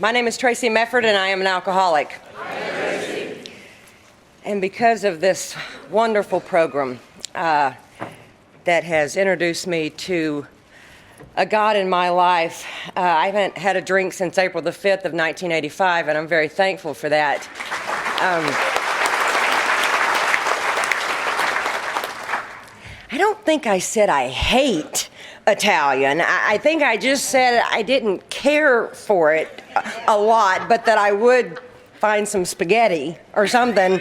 My name is Traci Mefford, and I am an alcoholic. And because of this wonderful program that has introduced me to a God in my life, I haven't had a drink since April the 5th of 1985, and I'm very thankful for that. I don't think I said I hate Italian. I think I just said I didn't care for it a lot, but that I would find some spaghetti or something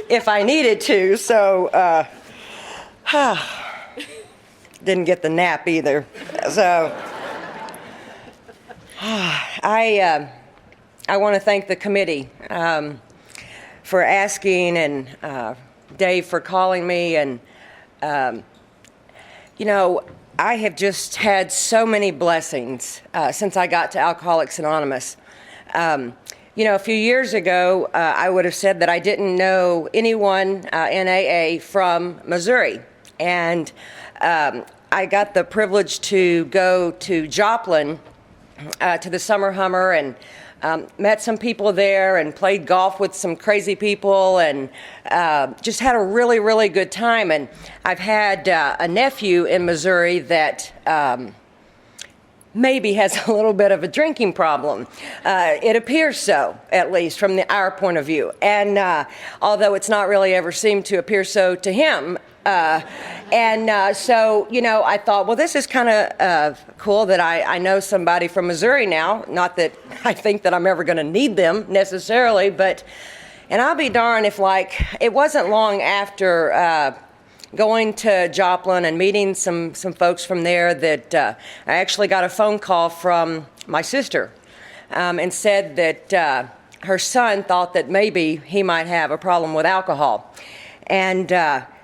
if I needed to. So, didn't get the nap either. So, I want to thank the committee for asking, and Dave for calling me, and I have just had so many blessings since I got to Alcoholics Anonymous. A few years ago, I would have said that I didn't know anyone in AA from Missouri. And I got the privilege to go to Joplin to the Summer Hummer, and met some people there and played golf with some crazy people, and just had a really, really good time. And I've had a nephew in Missouri that maybe has a little bit of a drinking problem. It appears so, at least from our point of view. And although it's not really ever seemed to appear so to him. So, I thought, well, this is kind of cool that I know somebody from Missouri now. Not that I think that I'm ever going to need them necessarily, and I'll be darned if, it wasn't long after going to Joplin and meeting some folks from there that I actually got a phone call from my sister and said that her son thought that maybe he might have a problem with alcohol. And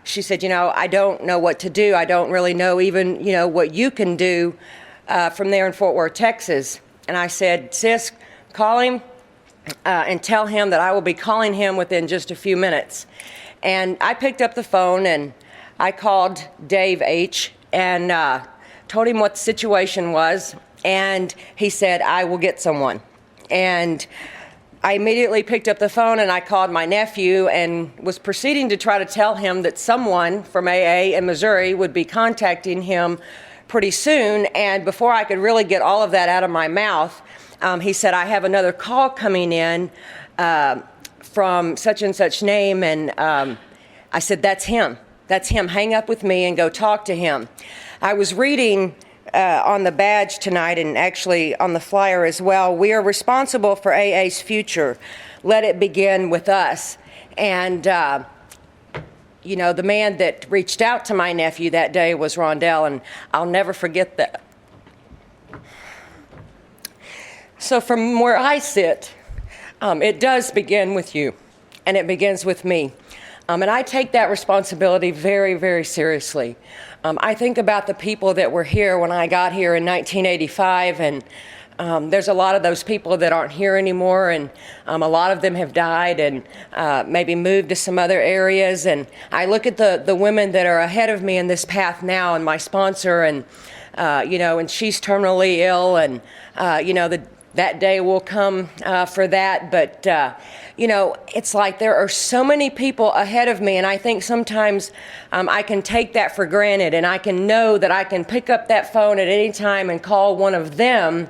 she said, I don't know what to do. I don't really know even, what you can do from there in Fort Worth, Texas. And I said, sis, call him and tell him that I will be calling him within just a few minutes. And I picked up the phone and I called Dave H. and told him what the situation was. And he said, I will get someone. And I immediately picked up the phone and I called my nephew and was proceeding to try to tell him that someone from AA in Missouri would be contacting him pretty soon. And before I could really get all of that out of my mouth, he said, I have another call coming in from such and such name. And I said, that's him. That's him. Hang up with me and go talk to him. I was reading on the badge tonight, and actually on the flyer as well, we are responsible for AA's future. Let it begin with us. And, the man that reached out to my nephew that day was Rondell, and I'll never forget that. So from where I sit, it does begin with you, and it begins with me. And I take that responsibility very, very seriously. I think about the people that were here when I got here in 1985, and there's a lot of those people that aren't here anymore, and a lot of them have died and maybe moved to some other areas. And I look at the women that are ahead of me in this path now, and my sponsor, and and she's terminally ill, and that day will come for that. But, it's like there are so many people ahead of me, and I think sometimes I can take that for granted, and I can know that I can pick up that phone at any time and call one of them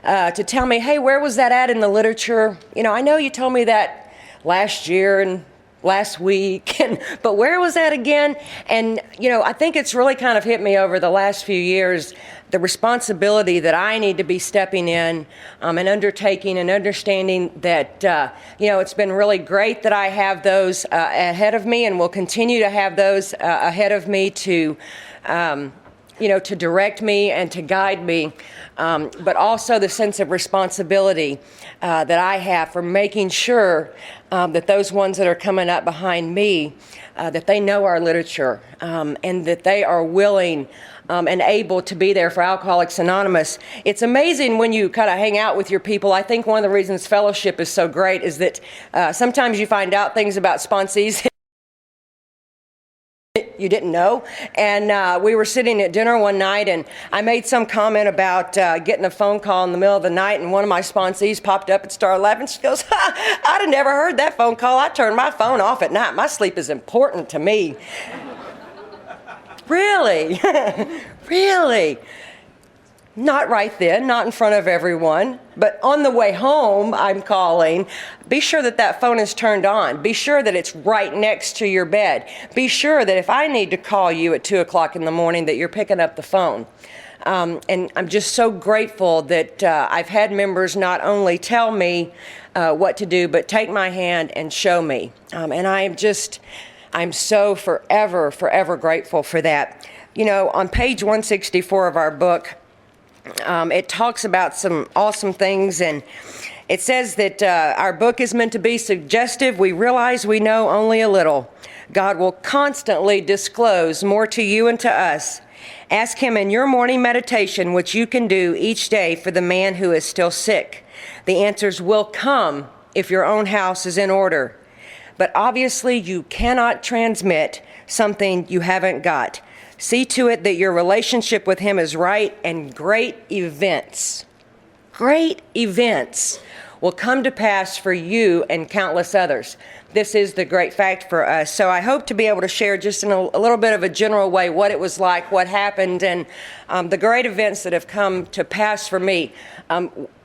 to tell me, hey, where was that at in the literature? I know you told me that last year and last week, but where was that again? And, I think it's really kind of hit me over the last few years, the responsibility that I need to be stepping in and undertaking, and understanding that, it's been really great that I have those ahead of me, and will continue to have those ahead of me to direct me and to guide me, but also the sense of responsibility that I have for making sure that those ones that are coming up behind me, that they know our literature, and that they are willing and able to be there for Alcoholics Anonymous. It's amazing when you kind of hang out with your people. I think one of the reasons fellowship is so great is that sometimes you find out things about sponsees didn't know. And we were sitting at dinner one night, and I made some comment about getting a phone call in the middle of the night, and one of my sponsees popped up and started laughing. She goes, I'd have never heard that phone call. I turn my phone off at night. My sleep is important to me. Really? Really? Not right then, not in front of everyone, but on the way home, I'm calling. Be sure that that phone is turned on. Be sure that it's right next to your bed. Be sure that if I need to call you at 2 o'clock in the morning, that you're picking up the phone. And I'm just so grateful that I've had members not only tell me what to do, but take my hand and show me. And I'm so forever, forever grateful for that. You know, on page 164 of our book, it talks about some awesome things, and it says that our book is meant to be suggestive. We realize we know only a little. God will constantly disclose more to you and to us. Ask him in your morning meditation what you can do each day for the man who is still sick. The answers will come if your own house is in order. But obviously you cannot transmit something you haven't got. See to it that your relationship with him is right, and great events will come to pass for you and countless others. This is the great fact for us. So I hope to be able to share just in a little bit of a general way what it was like, what happened, and the great events that have come to pass for me.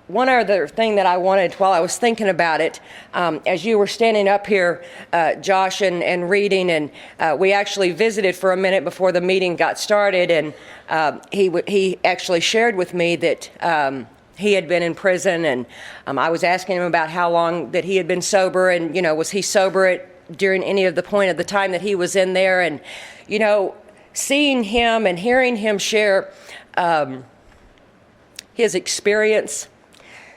One other thing that I wanted while I was thinking about it, as you were standing up here, Josh, and reading, and we actually visited for a minute before the meeting got started, and he actually shared with me that he had been in prison, and I was asking him about how long that he had been sober, and, you know, was he sober during any of the point of the time that he was in there, and, you know, seeing him and hearing him share his experience,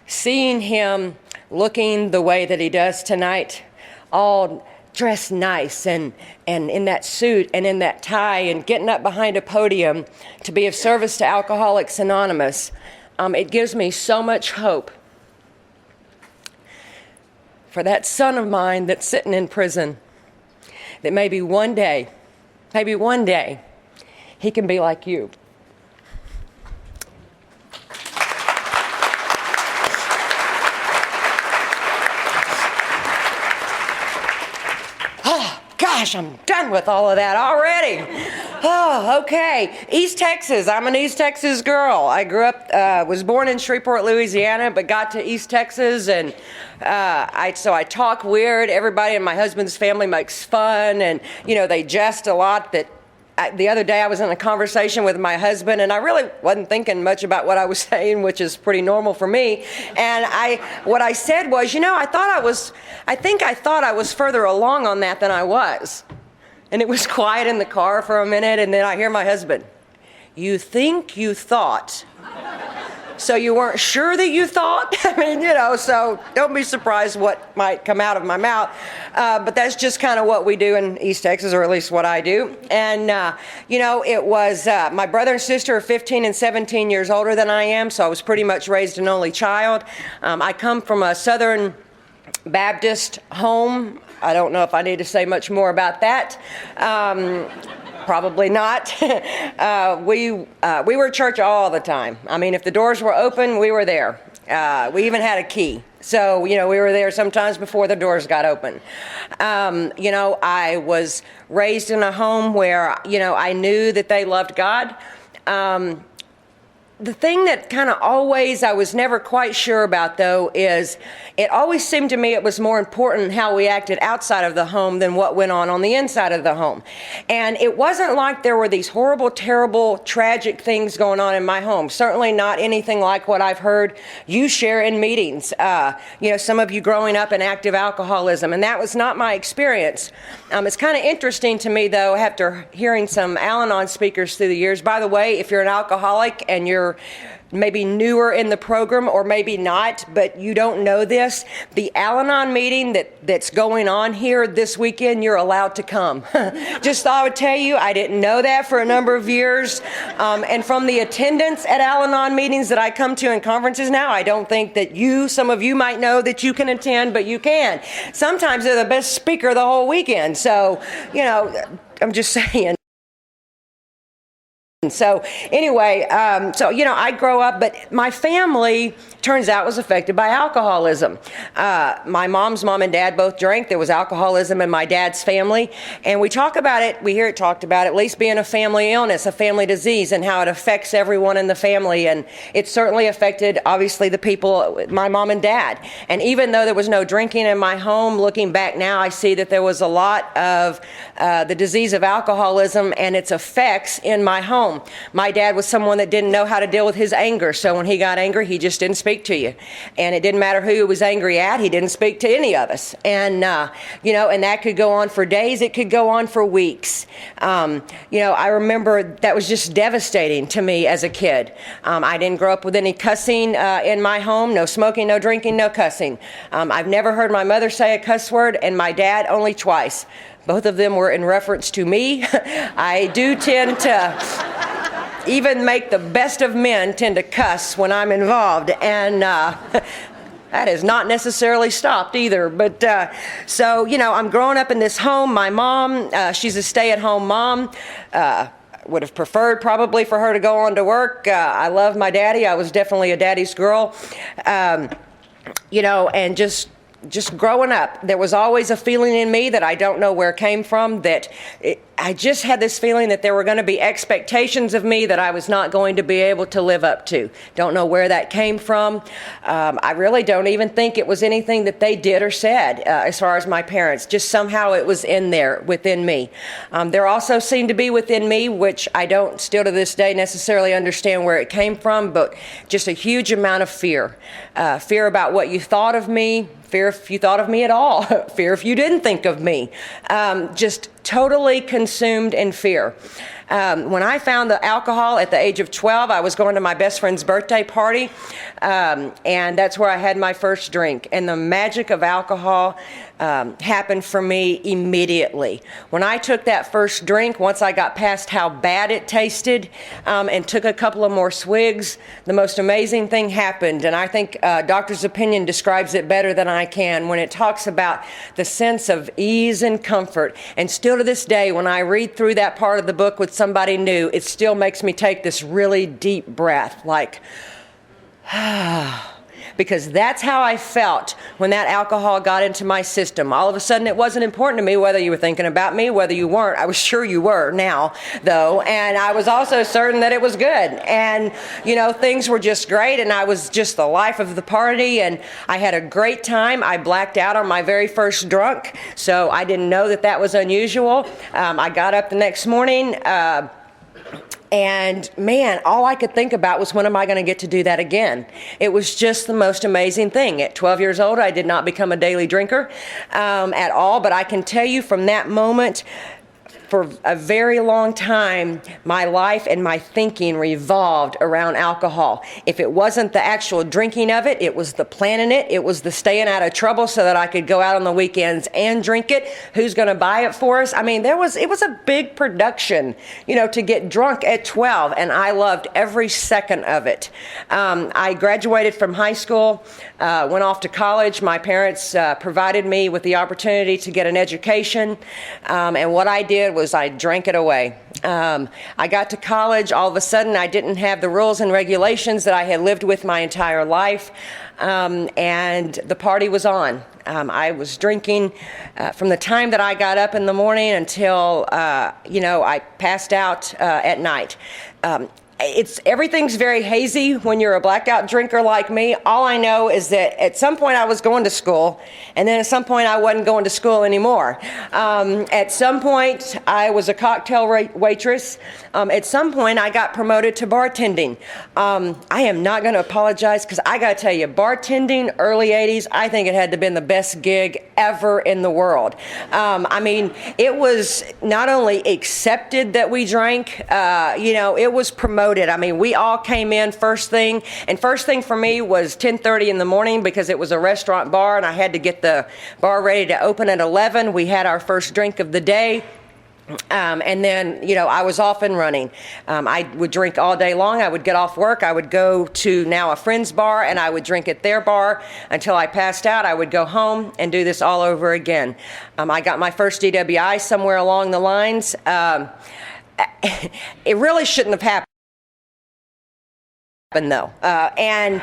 seeing him looking the way that he does tonight, all dressed nice and in that suit and in that tie and getting up behind a podium to be of service to Alcoholics Anonymous, it gives me so much hope for that son of mine that's sitting in prison, that maybe one day, he can be like you. Gosh, I'm done with all of that already. Oh, okay. East Texas. I'm an East Texas girl. I grew up, was born in Shreveport, Louisiana, but got to East Texas, and so I talk weird. Everybody in my husband's family makes fun, and, you know, they jest a lot. That the other day I was in a conversation with my husband, and I really wasn't thinking much about what I was saying, which is pretty normal for me. And what I said was, you know, I thought I was further along on that than I was. And it was quiet in the car for a minute, and then I hear my husband, "You think you thought, so you weren't sure that you thought?" I mean, you know, so don't be surprised what might come out of my mouth. But that's just kind of what we do in East Texas, or at least what I do. And, you know, it was my brother and sister are 15 and 17 years older than I am, so I was pretty much raised an only child. I come from a Southern Baptist home. I don't know if I need to say much more about that. Probably not. We were at church all the time. I mean, if the doors were open, we were there. We even had a key. So, you know, we were there sometimes before the doors got open. You know, I was raised in a home where, you know, I knew that they loved God. The thing that kind of always I was never quite sure about, though, is it always seemed to me it was more important how we acted outside of the home than what went on the inside of the home. And it wasn't like there were these horrible, terrible, tragic things going on in my home. Certainly not anything like what I've heard you share in meetings. You know, some of you growing up in active alcoholism, and that was not my experience. It's kind of interesting to me, though, after hearing some Al-Anon speakers through the years. By the way, if you're an alcoholic and you're maybe newer in the program, or maybe not, but you don't know this, the Al-Anon meeting that's going on here this weekend, you're allowed to come. Just thought I would tell you, I didn't know that for a number of years. And from the attendance at Al-Anon meetings that I come to in conferences now, I don't think that some of you might know that you can attend, but you can. Sometimes they're the best speaker the whole weekend. So, you know, I'm just saying. So anyway, I grow up, but my family turns out was affected by alcoholism. My mom's mom and dad both drank. There was alcoholism in my dad's family, and we talk about it. We hear it talked about at least being a family illness, a family disease, and how it affects everyone in the family. And it certainly affected, obviously, the people, my mom and dad. And even though there was no drinking in my home, looking back now, I see that there was a lot of the disease of alcoholism and its effects in my home. My dad was someone that didn't know how to deal with his anger, so when he got angry, he just didn't speak to you. And it didn't matter who he was angry at, he didn't speak to any of us. And, and that could go on for days, it could go on for weeks. I remember that was just devastating to me as a kid. I didn't grow up with any cussing in my home, no smoking, no drinking, no cussing. I've never heard my mother say a cuss word, and my dad only twice. Both of them were in reference to me. I do tend to even make the best of men tend to cuss when I'm involved, and that has not necessarily stopped either. But I'm growing up in this home. My mom, she's a stay-at-home mom. Would have preferred probably for her to go on to work. I love my daddy. I was definitely a daddy's girl. And just growing up, there was always a feeling in me that I don't know where it came from, I just had this feeling that there were going to be expectations of me that I was not going to be able to live up to. Don't know where that came from. I really don't even think it was anything that they did or said as far as my parents. Just somehow it was in there within me. There also seemed to be within me, which I don't still to this day necessarily understand where it came from, but just a huge amount of fear. Fear about what you thought of me, fear if you thought of me at all, fear if you didn't think of me. Just totally consumed in fear. When I found the alcohol at the age of 12, I was going to my best friend's birthday party, and that's where I had my first drink. And the magic of alcohol happened for me immediately. When I took that first drink, once I got past how bad it tasted and took a couple of more swigs, the most amazing thing happened. And I think Doctor's Opinion describes it better than I can when it talks about the sense of ease and comfort. And still to this day, when I read through that part of the book with somebody new, it still makes me take this really deep breath, like, because that's how I felt when that alcohol got into my system. All of a sudden, it wasn't important to me whether you were thinking about me, whether you weren't. I was sure you were now, though, and I was also certain that it was good. And, things were just great, and I was just the life of the party, and I had a great time. I blacked out on my very first drunk, so I didn't know that was unusual. I got up the next morning, and man, all I could think about was, when am I going to get to do that again? It was just the most amazing thing. At 12 years old, I did not become a daily drinker at all, but I can tell you from that moment, for a very long time, my life and my thinking revolved around alcohol. If it wasn't the actual drinking of it, it was the planning it, it was the staying out of trouble so that I could go out on the weekends and drink it. Who's going to buy it for us? I mean, it was a big production, to get drunk at 12, and I loved every second of it. I graduated from high school, went off to college. My parents provided me with the opportunity to get an education, and what I did was I drank it away. I got to college. All of a sudden, I didn't have the rules and regulations that I had lived with my entire life, and the party was on. I was drinking from the time that I got up in the morning until, I passed out at night. Everything's very hazy when you're a blackout drinker like me. All I know is that at some point I was going to school, and then at some point I wasn't going to school anymore. At some point I was a cocktail waitress. At some point I got promoted to bartending. I am not going to apologize, because I got to tell you, bartending, early 80s, I think it had to have been the best gig ever in the world. It was not only accepted that we drank, it was promoted. We all came in first thing, and first thing for me was 10:30 in the morning, because it was a restaurant bar and I had to get the bar ready to open at 11. We had our first drink of the day. And then, I was off and running. I would drink all day long. I would get off work. I would go to now a friend's bar, and I would drink at their bar until I passed out. I would go home and do this all over again. I got my first DWI somewhere along the lines. It really shouldn't have happened, though. And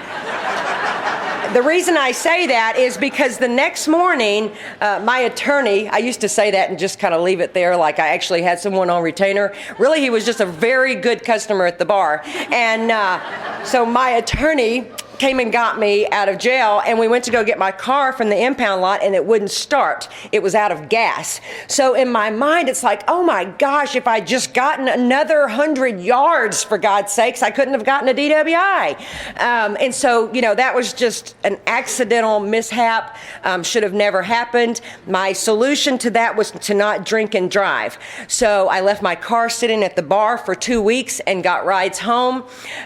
the reason I say that is because the next morning, my attorney, I used to say that and just kind of leave it there like I actually had someone on retainer. Really, he was just a very good customer at the bar. And so my attorney came and got me out of jail, and we went to go get my car from the impound lot, and it wouldn't start. It was out of gas. So in my mind, it's like, oh my gosh, if I just gotten another 100 yards, for God's sakes, I couldn't have gotten a DWI. And so, that was just an accidental mishap, should have never happened. My solution to that was to not drink and drive. So I left my car sitting at the bar for 2 weeks and got rides home.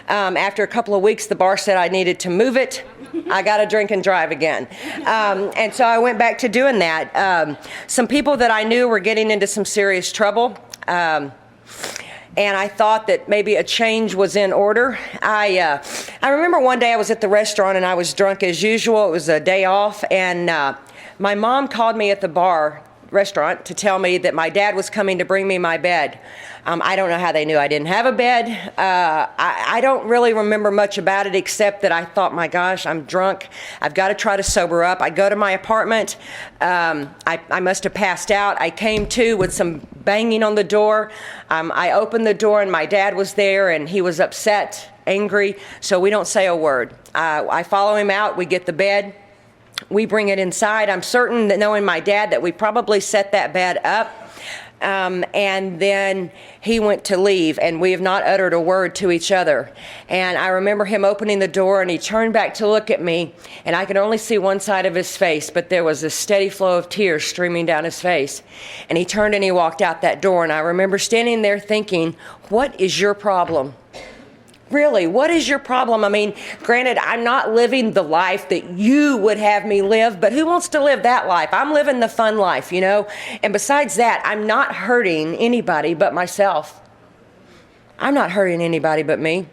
After a couple of weeks, the bar said I needed to move it. I got to drink and drive again. And so I went back to doing that. Some people that I knew were getting into some serious trouble. And I thought that maybe a change was in order. I remember one day I was at the restaurant and I was drunk as usual. It was a day off, and my mom called me at the restaurant to tell me that my dad was coming to bring me my bed. I don't know how they knew I didn't have a bed. I don't really remember much about it except that I thought, my gosh, I'm drunk. I've got to try to sober up. I go to my apartment. I must have passed out. I came to with some banging on the door. I opened the door and my dad was there, and he was upset, angry, so we don't say a word. I follow him out. We get the bed. We bring it inside. I'm certain that, knowing my dad, that we probably set that bed up. And then he went to leave, and we have not uttered a word to each other. And I remember him opening the door, and he turned back to look at me, and I could only see one side of his face, but there was a steady flow of tears streaming down his face. And he turned and he walked out that door, and I remember standing there thinking, what is your problem? Really, what is your problem? I mean, granted, I'm not living the life that you would have me live, but who wants to live that life? I'm living the fun life, And besides that, I'm not hurting anybody but myself. I'm not hurting anybody but me.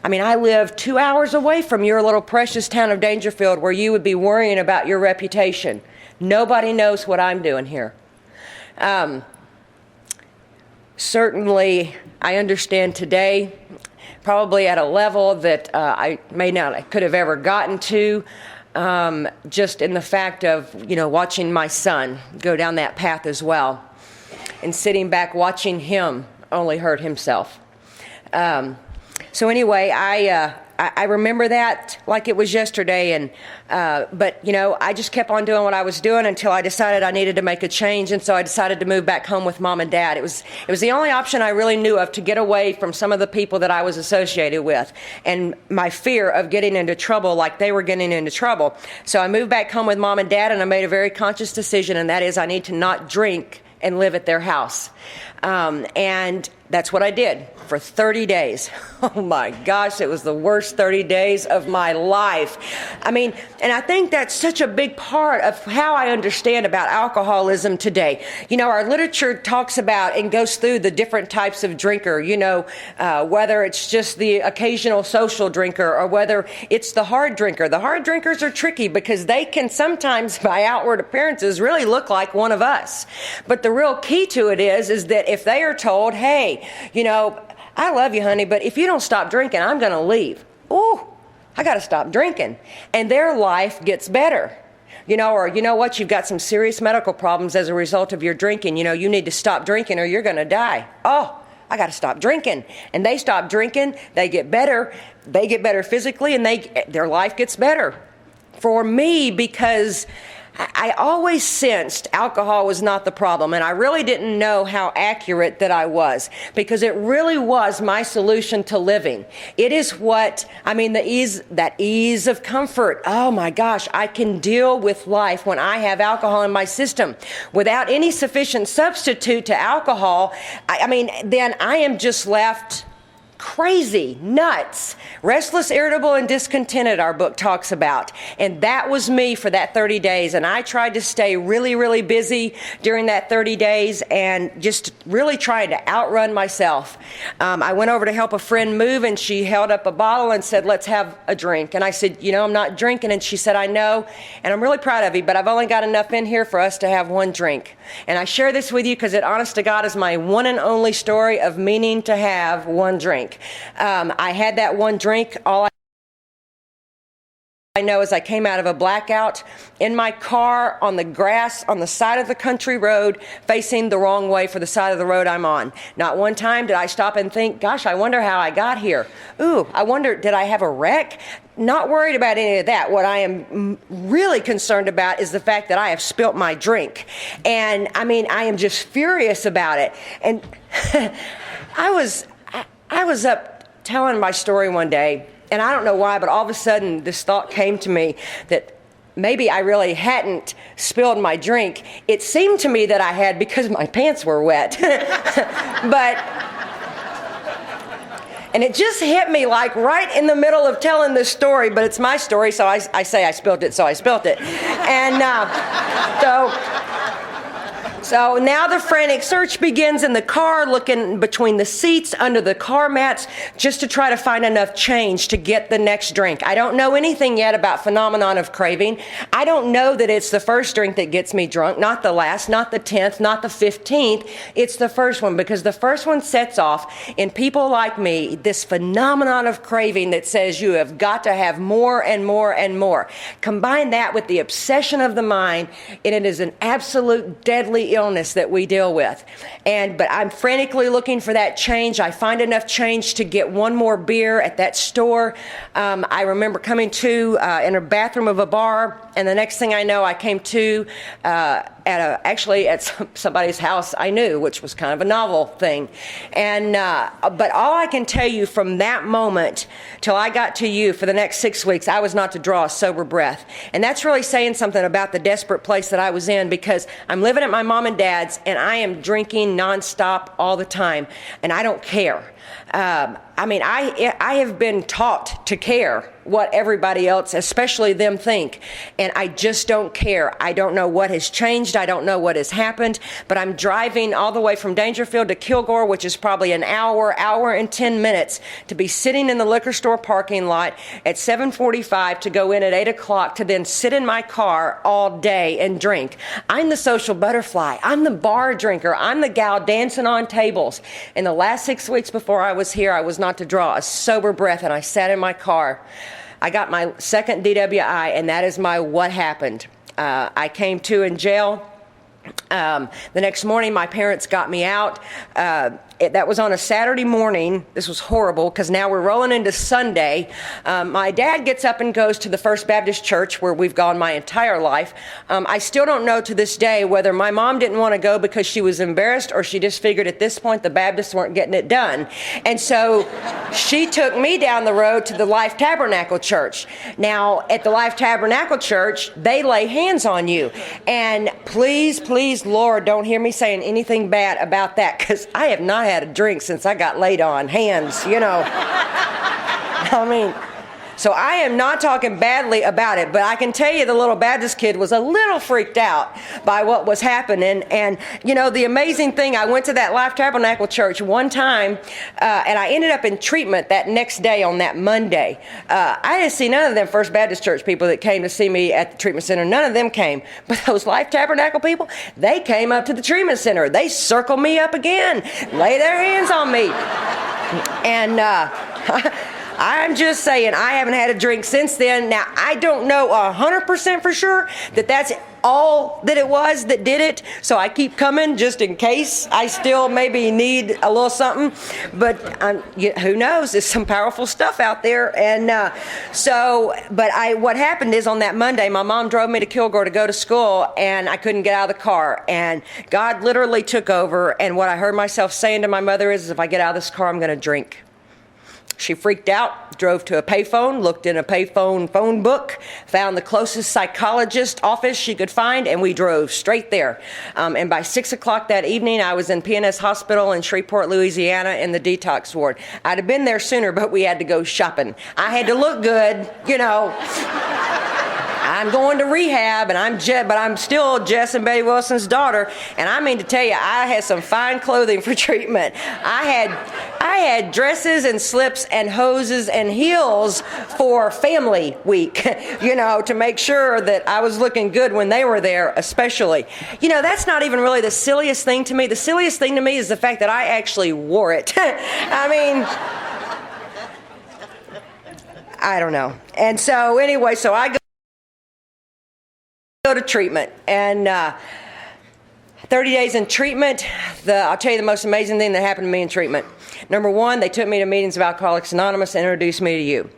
I mean, I live 2 hours away from your little precious town of Dangerfield, where you would be worrying about your reputation. Nobody knows what I'm doing here. Certainly, I understand today, probably at a level that I could have ever gotten to, just in the fact of, watching my son go down that path as well, and sitting back watching him only hurt himself. So anyway, I remember that like it was yesterday, and but I just kept on doing what I was doing until I decided I needed to make a change, and so I decided to move back home with Mom and Dad. It was the only option I really knew of to get away from some of the people that I was associated with, and my fear of getting into trouble like they were getting into trouble. So I moved back home with Mom and Dad, and I made a very conscious decision, and that is I need to not drink and live at their house. And that's what I did for 30 days. Oh my gosh, it was the worst 30 days of my life. I mean, and I think that's such a big part of how I understand about alcoholism today. Our literature talks about and goes through the different types of drinker, whether it's just the occasional social drinker or whether it's the hard drinker. The hard drinkers are tricky because they can sometimes, by outward appearances, really look like one of us. But the real key to it is that if they are told, hey, I love you, honey, but if you don't stop drinking, I'm going to leave. Ooh, I got to stop drinking. And their life gets better. Or you know what, you've got some serious medical problems as a result of your drinking. You need to stop drinking or you're going to die. Oh, I got to stop drinking. And they stop drinking, they get better. They get better physically, and their life gets better. For me, because I always sensed alcohol was not the problem, and I really didn't know how accurate that I was, because it really was my solution to living. It is that ease of comfort. Oh my gosh, I can deal with life when I have alcohol in my system. Without any sufficient substitute to alcohol, then I am just left crazy, nuts, restless, irritable, and discontented, our book talks about. And that was me for that 30 days. And I tried to stay really, really busy during that 30 days and just really trying to outrun myself. I went over to help a friend move, and she held up a bottle and said, let's have a drink. And I said, I'm not drinking. And she said, I know, and I'm really proud of you, but I've only got enough in here for us to have one drink. And I share this with you because it, honest to God, is my one and only story of meaning to have one drink. I had that one drink. All I know is I came out of a blackout in my car on the grass on the side of the country road, facing the wrong way for the side of the road I'm on. Not one time did I stop and think, gosh, I wonder how I got here. Ooh, I wonder, did I have a wreck? Not worried about any of that. What I am really concerned about is the fact that I have spilt my drink. And I am just furious about it. And I was up telling my story one day, and I don't know why, but all of a sudden this thought came to me that maybe I really hadn't spilled my drink. It seemed to me that I had because my pants were wet. And it just hit me like right in the middle of telling this story, but it's my story, so I say I spilled it, so I spilled it. And So now the frantic search begins in the car, looking between the seats, under the car mats, just to try to find enough change to get the next drink. I don't know anything yet about phenomenon of craving. I don't know that it's the first drink that gets me drunk, not the last, not the 10th, not the 15th. It's the first one, because the first one sets off in people like me this phenomenon of craving that says you have got to have more and more and more. Combine that with the obsession of the mind, and it is an absolute deadly illness that we deal with. But I'm frantically looking for that change. I find enough change to get one more beer at that store. I remember coming to in a bathroom of a bar, and the next thing I know, I came to at somebody's house I knew, which was kind of a novel thing. But all I can tell you from that moment till I got to you for the next 6 weeks, I was not to draw a sober breath. And that's really saying something about the desperate place that I was in, because I'm living at my mom and dad's, and I am drinking nonstop all the time, and I don't care. I have been taught to care what everybody else, especially them, think. And I just don't care. I don't know what has changed. I don't know what has happened. But I'm driving all the way from Dangerfield to Kilgore, which is probably an hour and 10 minutes, to be sitting in the liquor store parking lot at 7:45 to go in at 8 o'clock to then sit in my car all day and drink. I'm the social butterfly. I'm the bar drinker. I'm the gal dancing on tables. In the last 6 weeks before I was here, I was not to draw a sober breath, and I sat in my car. I got my second DWI, and that is my what happened. I came to in jail. The next morning, my parents got me out. That was on a Saturday morning. This was horrible, because now we're rolling into Sunday. My dad gets up and goes to the First Baptist Church, where we've gone my entire life. I still don't know to this day whether my mom didn't want to go because she was embarrassed, or she just figured at this point the Baptists weren't getting it done. And so she took me down the road to the Life Tabernacle Church. Now, at the Life Tabernacle Church, they lay hands on you. And please, Lord, don't hear me saying anything bad about that, because I have not had a drink since I got laid on hands, So I am not talking badly about it, but I can tell you the little Baptist kid was a little freaked out by what was happening. And, the amazing thing, I went to that Life Tabernacle Church one time, and I ended up in treatment that next day on that Monday. I didn't see none of them First Baptist Church people that came to see me at the treatment center. None of them came. But those Life Tabernacle people, they came up to the treatment center. They circled me up again, lay their hands on me. And I'm just saying, I haven't had a drink since then. Now, I don't know 100% for sure that that's all that it was that did it. So I keep coming just in case I still maybe need a little something. But who knows? There's some powerful stuff out there. And what happened is on that Monday, my mom drove me to Kilgore to go to school, and I couldn't get out of the car. And God literally took over. And what I heard myself saying to my mother is, if I get out of this car, I'm going to drink. She freaked out, drove to a payphone, looked in a payphone phone book, found the closest psychologist office she could find, and we drove straight there. And by 6 o'clock that evening, I was in PNS Hospital in Shreveport, Louisiana, in the detox ward. I'd have been there sooner, but we had to go shopping. I had to look good, you know. I'm going to rehab, and but I'm still Jess and Betty Wilson's daughter. And I mean to tell you, I had some fine clothing for treatment. I had dresses and slips and hoses and heels for family week, you know, to make sure that I was looking good when they were there, especially. You know, that's not even really the silliest thing to me. The silliest thing to me is the fact that I actually wore it. I mean, I don't know. And so anyway, so I go to treatment, and 30 days in treatment, I'll tell you the most amazing thing that happened to me in treatment. Number one, they took me to meetings of Alcoholics Anonymous and introduced me to you.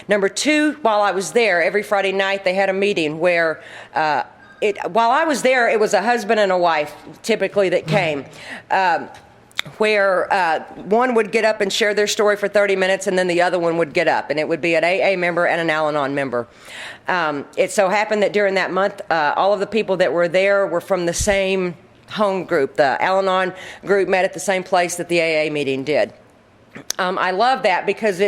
Number two, while I was there, every Friday night they had a meeting where while I was there, it was a husband and a wife typically that came. Where one would get up and share their story for 30 minutes, and then the other one would get up, and it would be an AA member and an Al-Anon member. It so happened that during that month, all of the people that were there were from the same home group. The Al-Anon group met at the same place that the AA meeting did. I love that because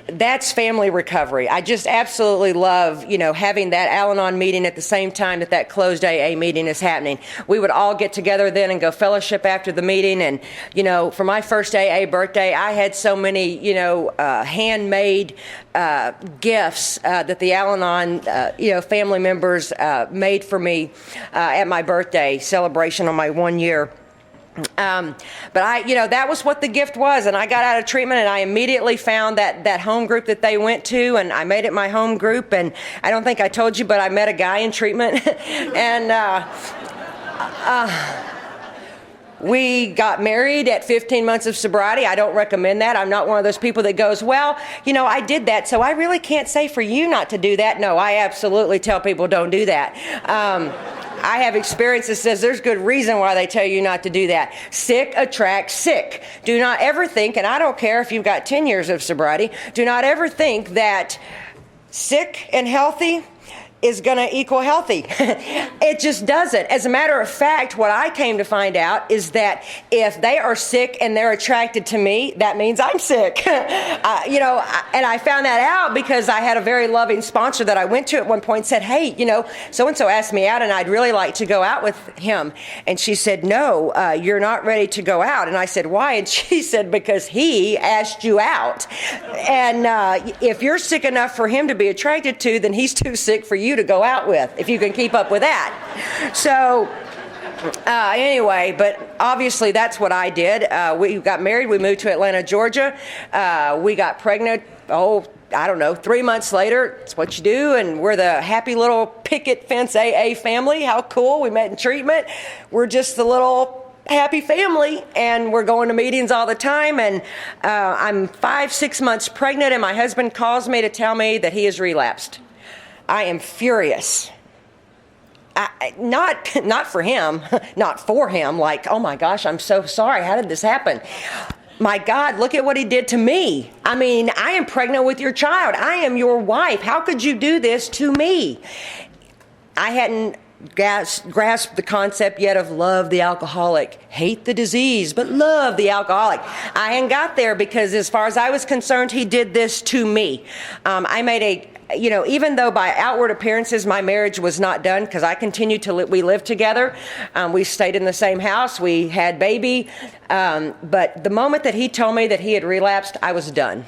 that's family recovery. I just absolutely love, you know, having that Al-Anon meeting at the same time that closed AA meeting is happening. We would all get together then and go fellowship after the meeting. And, you know, for my first AA birthday, I had so many, you know, handmade gifts that the Al-Anon, you know, family members made for me at my birthday celebration on my 1 year. But you know, that was what the gift was. And I got out of treatment, and I immediately found that home group that they went to, and I made it my home group. And I don't think I told you, but I met a guy in treatment, and we got married at 15 months of sobriety. I don't recommend that. I'm not one of those people that goes, well, you know, I did that, so I really can't say for you not to do that. No, I absolutely tell people don't do that. I have experience that says there's good reason why they tell you not to do that. Sick attracts sick. Do not ever think, and I don't care if you've got 10 years of sobriety, do not ever think that sick and healthy is going to equal healthy. It just doesn't. As a matter of fact, what I came to find out is that if they are sick and they're attracted to me, that means I'm sick. You know, and I found that out because I had a very loving sponsor that I went to at one point and said, hey, you know, so-and-so asked me out and I'd really like to go out with him. And she said, no, you're not ready to go out. And I said, why? And she said, because he asked you out. And if you're sick enough for him to be attracted to, then he's too sick for you to go out with, if you can keep up with that. So anyway, but obviously that's what I did. We got married. We moved to Atlanta, Georgia. We got pregnant, I don't know, 3 months later. It's what you do, and we're the happy little picket fence AA family. How cool. We met in treatment. We're just the little happy family, and we're going to meetings all the time. And I'm 5-6 months pregnant, and my husband calls me to tell me that he has relapsed. I am furious. Not for him, not for him, like, oh my gosh, I'm so sorry. How did this happen? My God, look at what he did to me. I mean, I am pregnant with your child. I am your wife. How could you do this to me? I hadn't grasped the concept yet of love the alcoholic. Hate the disease, but love the alcoholic. I hadn't got there because as far as I was concerned, he did this to me. I made even though by outward appearances my marriage was not done, because I continued to we lived together. We stayed in the same house. We had baby. But the moment that he told me that he had relapsed, I was done.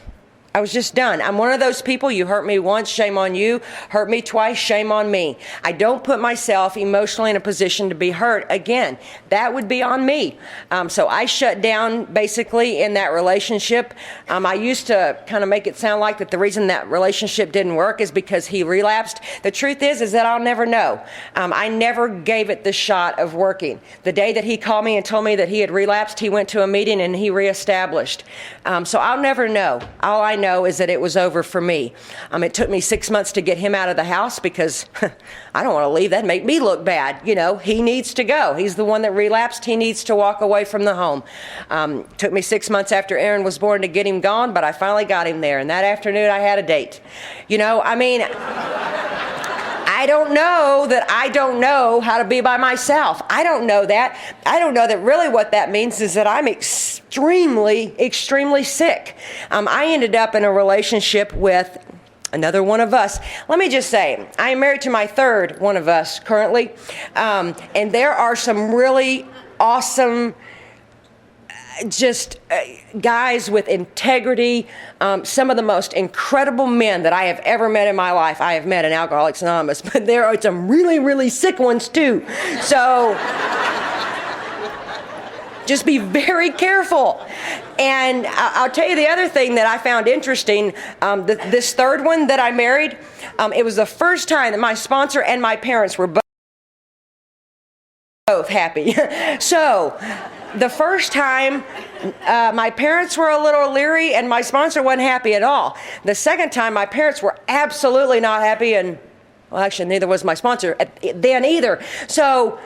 I was just done. I'm one of those people, you hurt me once, shame on you. Hurt me twice, shame on me. I don't put myself emotionally in a position to be hurt again. That would be on me. So I shut down basically in that relationship. I used to kind of make it sound like that the reason that relationship didn't work is because he relapsed. The truth is that I'll never know. I never gave it the shot of working. The day that he called me and told me that he had relapsed, he went to a meeting and he reestablished. So I'll never know. All I know is that it was over for me. It took me 6 months to get him out of the house because I don't want to leave. That'd make me look bad. He needs to go. He's the one that relapsed. He needs to walk away from the home. Took me 6 months after Aaron was born to get him gone, but I finally got him there. And that afternoon I had a date. I don't know that I don't know how to be by myself. I don't know that. I don't know that really what that means is that I'm extremely, extremely sick. I ended up in a relationship with another one of us. Let me just say, I am married to my third one of us currently. And there are some really awesome guys with integrity, some of the most incredible men that I have ever met in my life. I have met in Alcoholics Anonymous, but there are some really, really sick ones too. So just be very careful. And I'll tell you the other thing that I found interesting. This third one that I married, it was the first time that my sponsor and my parents were both happy. So the first time, my parents were a little leery and my sponsor wasn't happy at all. The second time, my parents were absolutely not happy, and well, actually, neither was my sponsor then either. So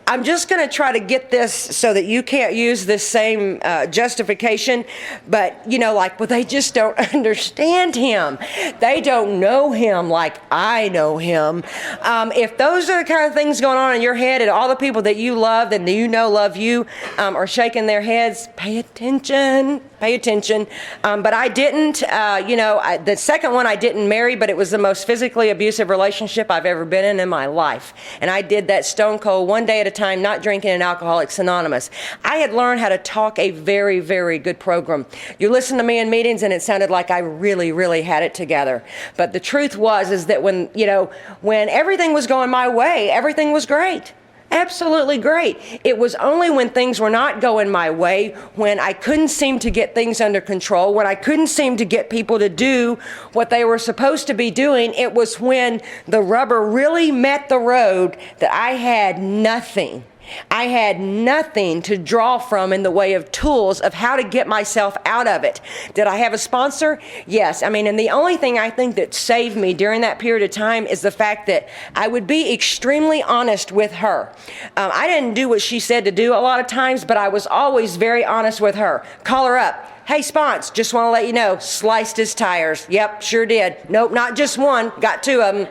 I'm just going to try to get this so that you can't use this same justification, but well, they just don't understand him. They don't know him like I know him. If those are the kind of things going on in your head and all the people that you love and love you are shaking their heads, pay attention. But I didn't, the second one I didn't marry, but it was the most physically abusive relationship I've ever been in my life. And I did that stone cold, one day at a time, not drinking in Alcoholics Anonymous. I had learned how to talk a very, very good program. You listen to me in meetings and it sounded like I really, really had it together. But the truth is that when everything was going my way, everything was great. Absolutely great. It was only when things were not going my way, when I couldn't seem to get things under control, when I couldn't seem to get people to do what they were supposed to be doing, it was when the rubber really met the road that I had nothing. I had nothing to draw from in the way of tools of how to get myself out of it. Did I have a sponsor? Yes. And the only thing I think that saved me during that period of time is the fact that I would be extremely honest with her. I didn't do what she said to do a lot of times, but I was always very honest with her. Call her up. Hey, Spons, just want to let you know, sliced his tires. Yep, sure did. Nope, not just one, got two of them.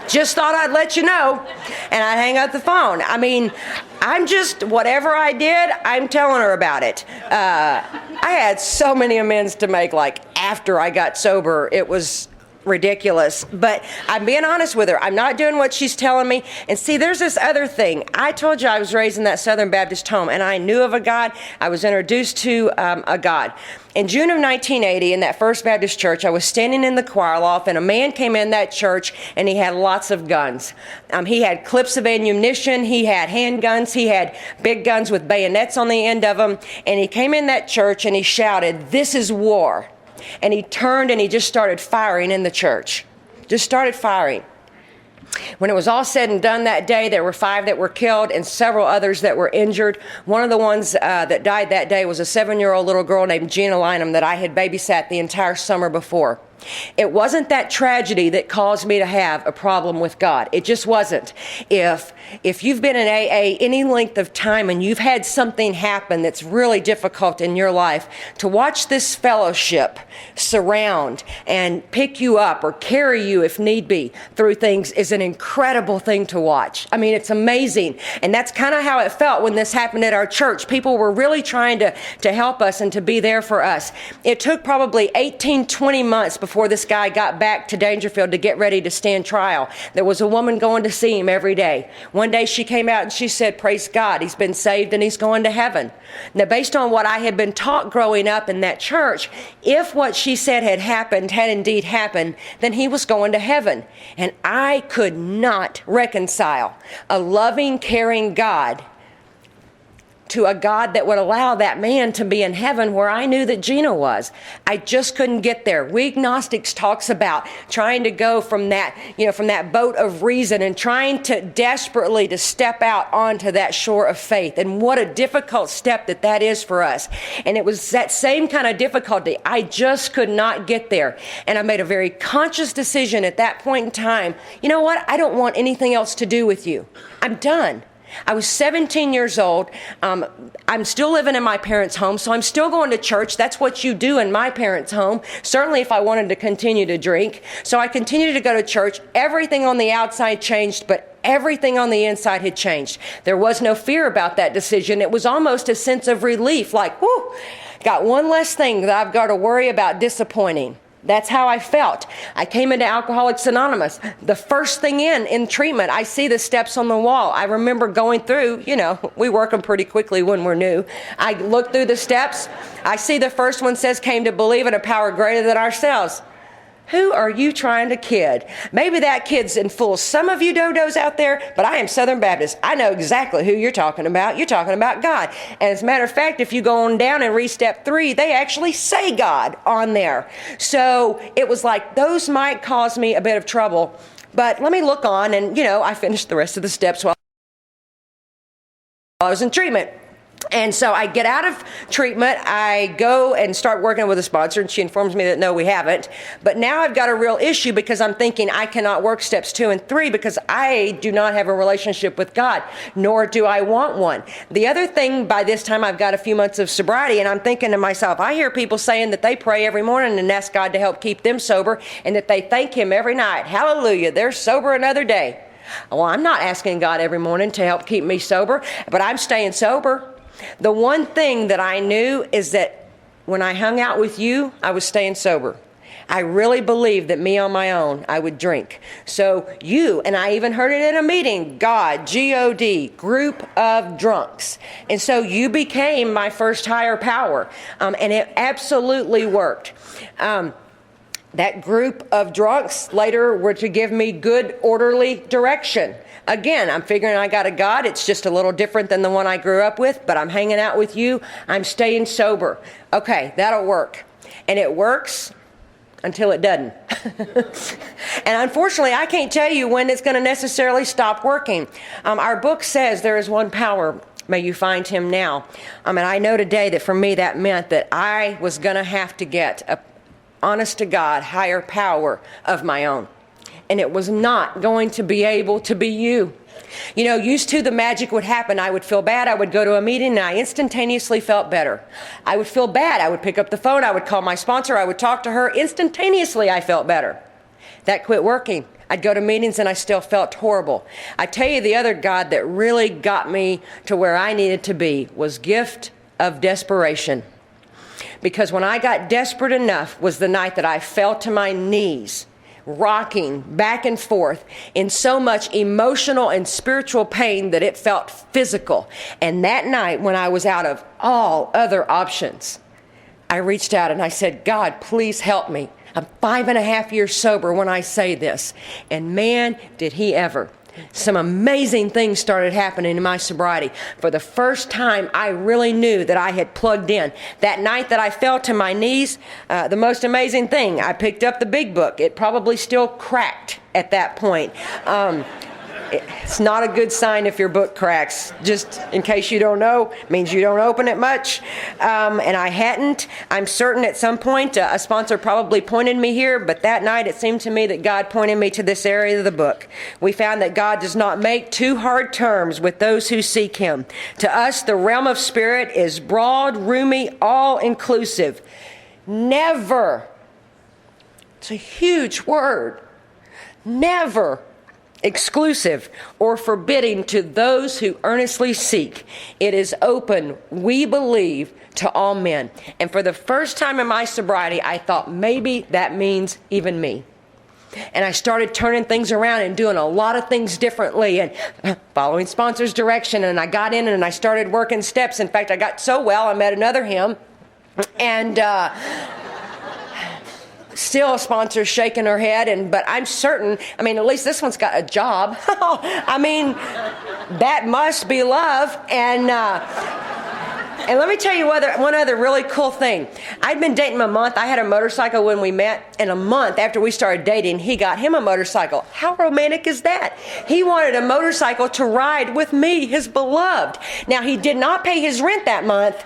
Just thought I'd let you know. And I'd hang up the phone. I'm just, whatever I did, I'm telling her about it. I had so many amends to make, after I got sober. It was ridiculous. But I'm being honest with her. I'm not doing what she's telling me. And see, there's this other thing. I told you I was raised in that Southern Baptist home, and I knew of a God. I was introduced to a God. In June of 1980, in that First Baptist church, I was standing in the choir loft, and a man came in that church, and he had lots of guns. He had clips of ammunition, he had handguns, he had big guns with bayonets on the end of them, and he came in that church, and he shouted, "This is war." And he turned and he just started firing in the church. Just started firing. When it was all said and done that day, there were 5 that were killed and several others that were injured. One of the ones that died that day was a 7-year-old little girl named Gina Lynham that I had babysat the entire summer before. It wasn't that tragedy that caused me to have a problem with God. It just wasn't. If you've been in AA any length of time and you've had something happen that's really difficult in your life, to watch this fellowship surround and pick you up or carry you if need be through things is an incredible thing to watch. It's amazing. And that's kind of how it felt when this happened at our church. People were really trying to help us and to be there for us. It took probably 18, 20 months before this guy got back to Dangerfield to get ready to stand trial. There was a woman going to see him every day. One day she came out and she said, "Praise God, he's been saved and he's going to heaven." Now, based on what I had been taught growing up in that church, if what she said had indeed happened, then he was going to heaven. And I could not reconcile a loving, caring God to a God that would allow that man to be in heaven where I knew that Gina was. I just couldn't get there. Weak Gnostics talks about trying to go from that, from that boat of reason and trying to desperately to step out onto that shore of faith. And what a difficult step that is for us. And it was that same kind of difficulty. I just could not get there. And I made a very conscious decision at that point in time. You know what? I don't want anything else to do with you. I'm done. I was 17 years old. I'm still living in my parents' home, so I'm still going to church. That's what you do in my parents' home, certainly if I wanted to continue to drink. So I continued to go to church. Everything on the outside changed, but everything on the inside had changed. There was no fear about that decision. It was almost a sense of relief, like, whoo, got one less thing that I've got to worry about disappointing. That's how I felt. I came into Alcoholics Anonymous. The first thing in treatment, I see the steps on the wall. I remember going through, we work them pretty quickly when we're new. I look through the steps. I see the first one says, came to believe in a power greater than ourselves. Who are you trying to kid? Maybe that kid's in full some of you dodos out there, but I am Southern Baptist. I know exactly who you're talking about. You're talking about God. And as a matter of fact, if you go on down and read step 3, they actually say God on there. So it was like those might cause me a bit of trouble. But let me look on and, I finished the rest of the steps while I was in treatment. And so I get out of treatment, I go and start working with a sponsor, and she informs me that no, we haven't. But now I've got a real issue because I'm thinking I cannot work steps 2 and 3 because I do not have a relationship with God, nor do I want one. The other thing, by this time I've got a few months of sobriety, and I'm thinking to myself, I hear people saying that they pray every morning and ask God to help keep them sober, and that they thank Him every night. Hallelujah, they're sober another day. Well, I'm not asking God every morning to help keep me sober, but I'm staying sober. The one thing that I knew is that when I hung out with you, I was staying sober. I really believed that me on my own, I would drink. So you, and I even heard it in a meeting, God, G-O-D, group of drunks. And so you became my first higher power. And it absolutely worked. That group of drunks later were to give me good, orderly direction. Again, I'm figuring I got a God. It's just a little different than the one I grew up with, but I'm hanging out with you. I'm staying sober. Okay, that'll work. And it works until it doesn't. And unfortunately, I can't tell you when it's going to necessarily stop working. Our book says there is one power. May you find Him now. And I know today that for me that meant that I was going to have to get a honest to God higher power of my own. And it was not going to be able to be you. Used to the magic would happen. I would feel bad. I would go to a meeting and I instantaneously felt better. I would feel bad. I would pick up the phone. I would call my sponsor. I would talk to her. Instantaneously, I felt better. That quit working. I'd go to meetings and I still felt horrible. I tell you, the other God that really got me to where I needed to be was gift of desperation. Because when I got desperate enough was the night that I fell to my knees, rocking back and forth in so much emotional and spiritual pain that it felt physical. And that night, when I was out of all other options, I reached out and I said, God, please help me. I'm 5.5 years sober when I say this. And man, did He ever. Some amazing things started happening in my sobriety. For the first time, I really knew that I had plugged in. That night that I fell to my knees, the most amazing thing, I picked up the big book. It probably still cracked at that point. It's not a good sign if your book cracks. Just in case you don't know, it means you don't open it much. And I hadn't. I'm certain at some point a sponsor probably pointed me here, but that night it seemed to me that God pointed me to this area of the book. We found that God does not make too hard terms with those who seek Him. To us, the realm of spirit is broad, roomy, all-inclusive. Never, it's a huge word, never exclusive or forbidding to those who earnestly seek. It is open, we believe, to all men. And for the first time in my sobriety, I thought maybe that means even me. And I started turning things around and doing a lot of things differently and following sponsors' direction. And I got in and I started working steps. In fact, I got so well, I met another him. And still a sponsor shaking her head, but I'm certain, at least this one's got a job. That must be love. And And let me tell you one other really cool thing. I'd been dating him a month. I had a motorcycle when we met, and a month after we started dating, he got him a motorcycle. How romantic is that? He wanted a motorcycle to ride with me, his beloved. Now, he did not pay his rent that month.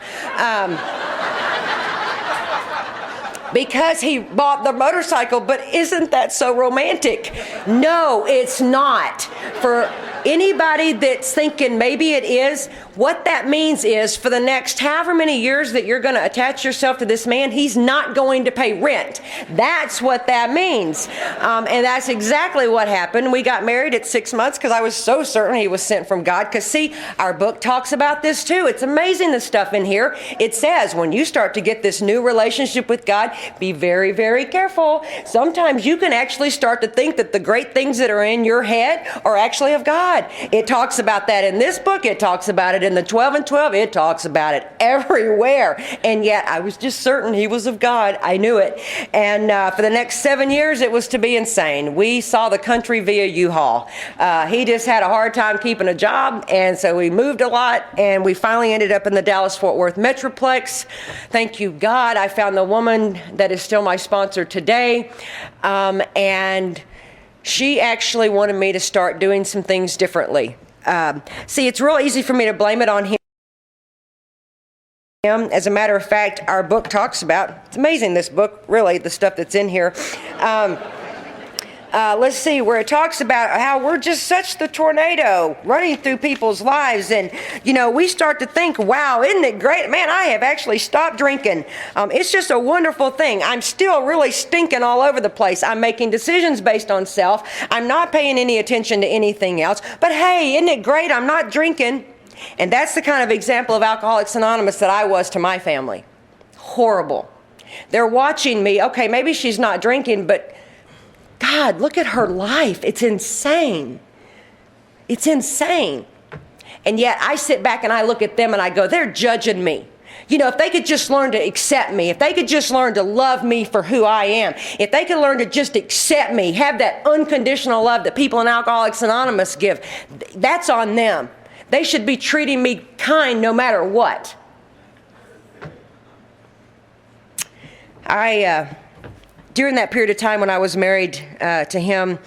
Because he bought the motorcycle, but isn't that so romantic? No, it's not. For anybody that's thinking maybe it is, what that means is for the next however many years that you're going to attach yourself to this man, he's not going to pay rent. That's what that means. And that's exactly what happened. We got married at 6 months because I was so certain he was sent from God. Because see, our book talks about this too. It's amazing, the stuff in here. It says when you start to get this new relationship with God, be very, very careful. Sometimes you can actually start to think that the great things that are in your head are actually of God. It talks about that in this book. It talks about it in the 12 and 12. It talks about it everywhere. And yet I was just certain he was of God. I knew it. And for the next 7 years, it was to be insane. We saw the country via U-Haul. He just had a hard time keeping a job. And so we moved a lot. And we finally ended up in the Dallas-Fort Worth Metroplex. Thank you, God. I found the woman that is still my sponsor today. And she actually wanted me to start doing some things differently. See, it's real easy for me to blame it on him. As a matter of fact, our book talks about, it's amazing, this book, really, the stuff that's in here. Let's see, where it talks about how we're just such the tornado running through people's lives. And, you know, we start to think, wow, isn't it great? Man, I have actually stopped drinking. It's just a wonderful thing. I'm still really stinking all over the place. I'm making decisions based on self. I'm not paying any attention to anything else. But hey, isn't it great? I'm not drinking. And that's the kind of example of Alcoholics Anonymous that I was to my family. Horrible. They're watching me. Okay, maybe she's not drinking, but God, look at her life. It's insane. It's insane. And yet I sit back and I look at them and I go, they're judging me. You know, if they could just learn to accept me, if they could just learn to love me for who I am, if they could learn to just accept me, have that unconditional love that people in Alcoholics Anonymous give, that's on them. They should be treating me kind no matter what. During that period of time when I was married to him,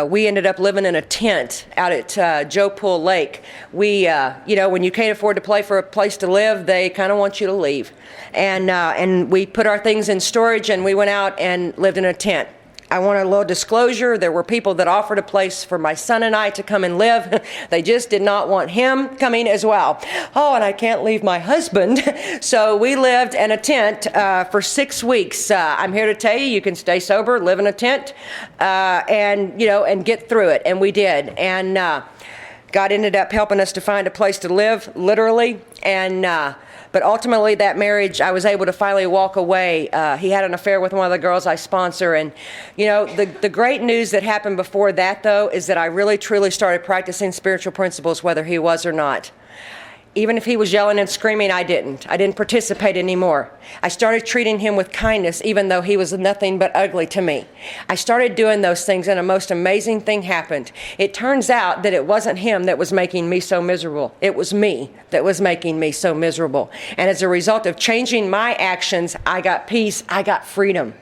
we ended up living in a tent out at Joe Pool Lake. We, you know, when you can't afford to pay for a place to live, they kind of want you to leave. And we put our things in storage and we went out and lived in a tent. I want a little disclosure. There were people that offered a place for my son and I to come and live. They just did not want him coming as well. Oh, and I can't leave my husband. So we lived in a tent for 6 weeks. I'm here to tell you, you can stay sober, live in a tent, and, you know, and get through it. And we did. And God ended up helping us to find a place to live, literally. And but ultimately, that marriage, I was able to finally walk away. He had an affair with one of the girls I sponsor. And, you know, the great news that happened before that, though, is that I really, truly started practicing spiritual principles, whether he was or not. Even if he was yelling and screaming, I didn't participate anymore. I started treating him with kindness, even though he was nothing but ugly to me. I started doing those things, and a most amazing thing happened. It turns out that it wasn't him that was making me so miserable. It was me that was making me so miserable. And as a result of changing my actions, I got peace, I got freedom.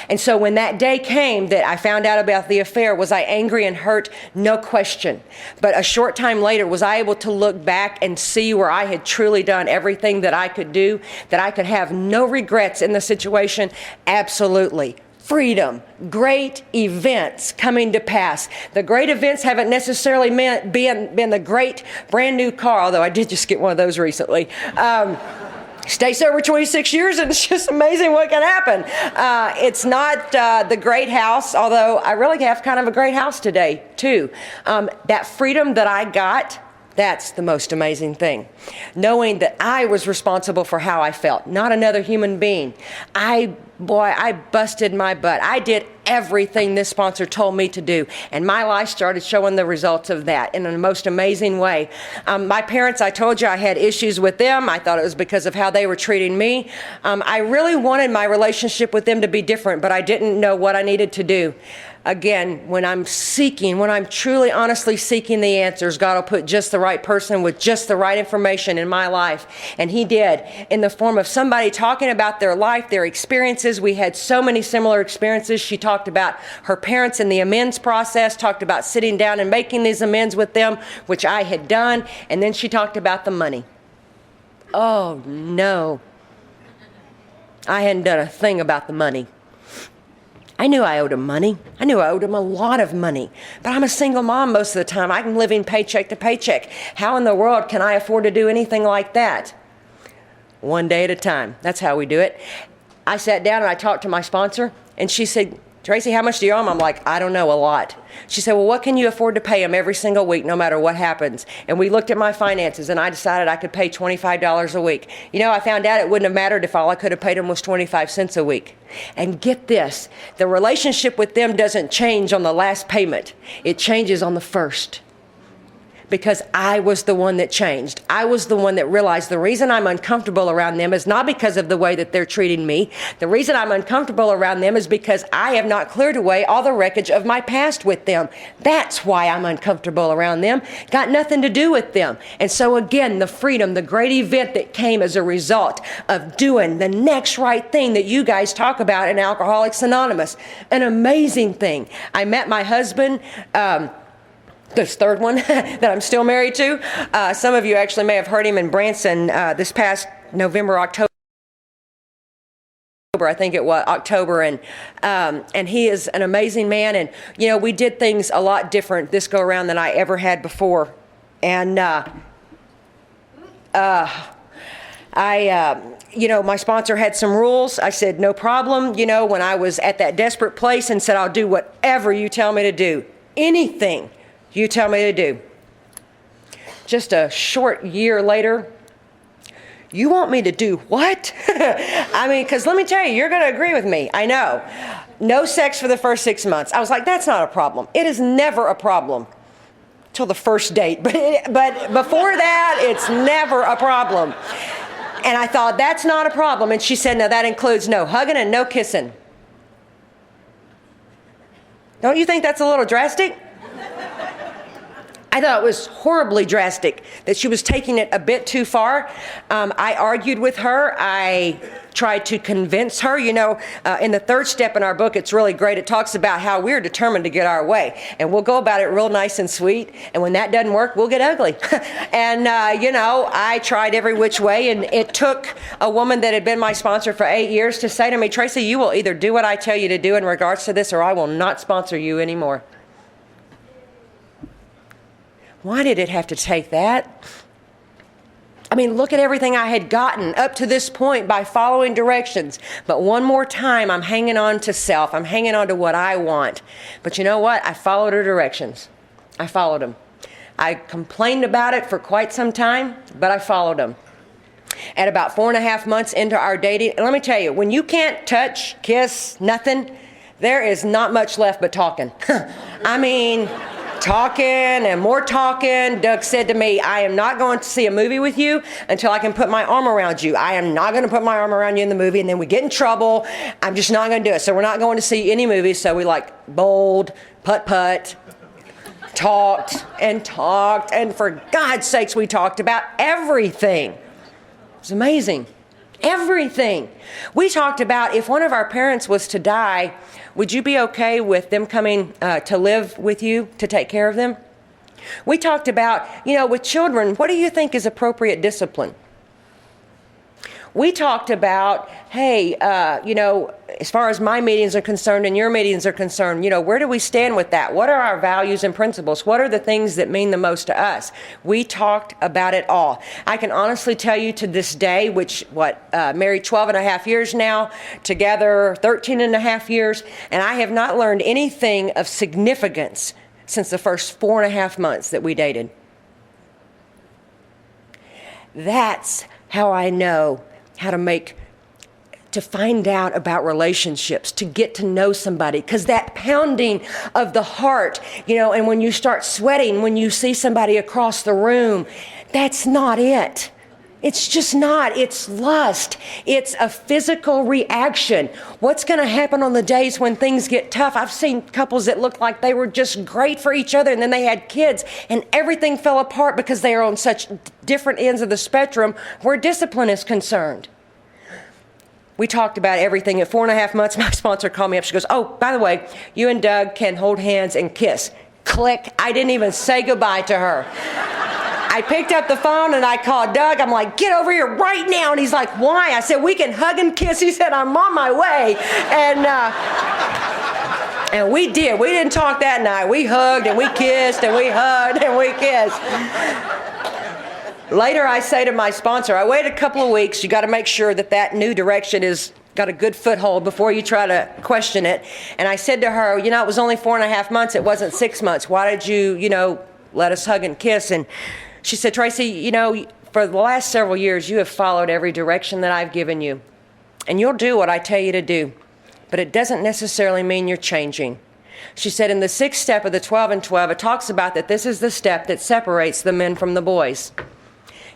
And so when that day came that I found out about the affair, was I angry and hurt? No question. But a short time later, was I able to look back and see where I had truly done everything that I could do, that I could have no regrets in the situation? Absolutely. Freedom, great events coming to pass. The great events haven't necessarily been the great brand new car, although I did just get one of those recently. Stay sober 26 years and it's just amazing what can happen. It's not the great house, although I really have kind of a great house today too. That freedom that I got, that's the most amazing thing. Knowing that I was responsible for how I felt, not another human being. I busted my butt. I did everything this sponsor told me to do, and my life started showing the results of that in the most amazing way. My parents, I told you I had issues with them. I thought it was because of how they were treating me. I really wanted my relationship with them to be different, but I didn't know what I needed to do. Again, when I'm truly, honestly seeking the answers, God will put just the right person with just the right information in my life. And He did, in the form of somebody talking about their life, their experiences. We had so many similar experiences. She talked about her parents and the amends process, talked about sitting down and making these amends with them, which I had done. And then she talked about the money. Oh, no. I hadn't done a thing about the money. I knew I owed him money. I knew I owed him a lot of money. But I'm a single mom most of the time. I'm living paycheck to paycheck. How in the world can I afford to do anything like that? One day at a time. That's how we do it. I sat down and I talked to my sponsor, and she said, Traci, how much do you owe him? I'm like, I don't know, a lot. She said, well, what can you afford to pay him every single week, no matter what happens? And we looked at my finances, and I decided I could pay $25 a week. You know, I found out it wouldn't have mattered if all I could have paid him was 25 cents a week. And get this, the relationship with them doesn't change on the last payment. It changes on the first. Because I was the one that changed. I was the one that realized the reason I'm uncomfortable around them is not because of the way that they're treating me. The reason I'm uncomfortable around them is because I have not cleared away all the wreckage of my past with them. That's why I'm uncomfortable around them. Got nothing to do with them. And so again, the freedom, the great event that came as a result of doing the next right thing that you guys talk about in Alcoholics Anonymous. An amazing thing. I met my husband, this third one that I'm still married to. Some of you actually may have heard him in Branson this past November, October. I think it was October, and he is an amazing man. And you know, we did things a lot different this go around than I ever had before. And you know, my sponsor had some rules. I said, no problem. You know, when I was at that desperate place and said, I'll do whatever you tell me to do, anything you tell me to do. Just a short year later, you want me to do what? I mean, because let me tell you, you're going to agree with me. I know. No sex for the first 6 months. I was like, that's not a problem. It is never a problem till the first date. But before that, it's never a problem. And I thought, that's not a problem. And she said, no, that includes no hugging and no kissing. Don't you think that's a little drastic? I thought it was horribly drastic, that she was taking it a bit too far. I argued with her. I tried to convince her. You know, in the third step in our book, it's really great. It talks about how we're determined to get our way. And we'll go about it real nice and sweet. And when that doesn't work, we'll get ugly. And, you know, I tried every which way. And it took a woman that had been my sponsor for 8 years to say to me, Traci, you will either do what I tell you to do in regards to this, or I will not sponsor you anymore. Why did it have to take that? I mean, look at everything I had gotten up to this point by following directions. But one more time, I'm hanging on to self. I'm hanging on to what I want. But you know what? I followed her directions. I followed them. I complained about it for quite some time, but I followed them. At about 4.5 months into our dating, and let me tell you, when you can't touch, kiss, nothing, there is not much left but talking. I mean, talking and more talking. Doug said to me, I am not going to see a movie with you until I can put my arm around you. I am not going to put my arm around you in the movie, and then we get in trouble. I'm just not going to do it. So we're not going to see any movies. So we like bowled, putt-putt, talked, and for God's sakes, we talked about everything. It was amazing. Everything. We talked about if one of our parents was to die, would you be okay with them coming to live with you to take care of them? We talked about, you know, with children, what do you think is appropriate discipline? We talked about, hey, you know, as far as my meetings are concerned and your meetings are concerned, you know, where do we stand with that? What are our values and principles? What are the things that mean the most to us? We talked about it all. I can honestly tell you to this day, married 12 and a half years now, together 13 and a half years, and I have not learned anything of significance since the first 4.5 months that we dated. That's how I know how to find out about relationships, to get to know somebody. Because that pounding of the heart, you know, and when you start sweating, when you see somebody across the room, that's not it. It's just not. It's lust. It's a physical reaction. What's going to happen on the days when things get tough? I've seen couples that looked like they were just great for each other, and then they had kids, and everything fell apart because they are on such different ends of the spectrum where discipline is concerned. We talked about everything. At 4.5 months, my sponsor called me up. She goes, "Oh, by the way, you and Doug can hold hands and kiss." Click. I didn't even say goodbye to her. I picked up the phone and I called Doug. I'm like, "Get over here right now." And he's like, "Why?" I said, "We can hug and kiss." He said, "I'm on my way." And we did. We didn't talk that night. We hugged and we kissed and we hugged and we kissed. Later, I say to my sponsor, I wait a couple of weeks. You got to make sure that that new direction is got a good foothold before you try to question it. And I said to her, "You know, it was only 4.5 months. It wasn't 6 months. Why did you let us hug and kiss?" And she said, "Traci, for the last several years, you have followed every direction that I've given you. And you'll do what I tell you to do. But it doesn't necessarily mean you're changing." She said in the 6th step of the 12 and 12, it talks about that this is the step that separates the men from the boys.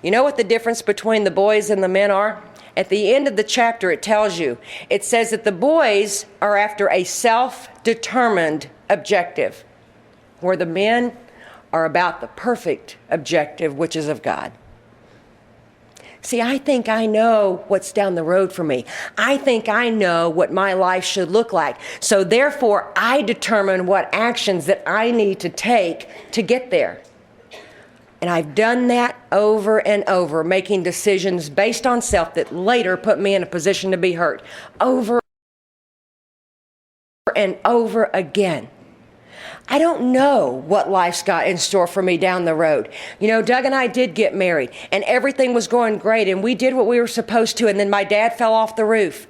You know what the difference between the boys and the men are? At the end of the chapter, it tells you. It says that the boys are after a self-determined objective, where the men are about the perfect objective, which is of God. See, I think I know what's down the road for me. I think I know what my life should look like. So therefore, I determine what actions that I need to take to get there. And I've done that over and over, making decisions based on self that later put me in a position to be hurt. Over and over again. I don't know what life's got in store for me down the road. Doug and I did get married, and everything was going great, and we did what we were supposed to, and then my dad fell off the roof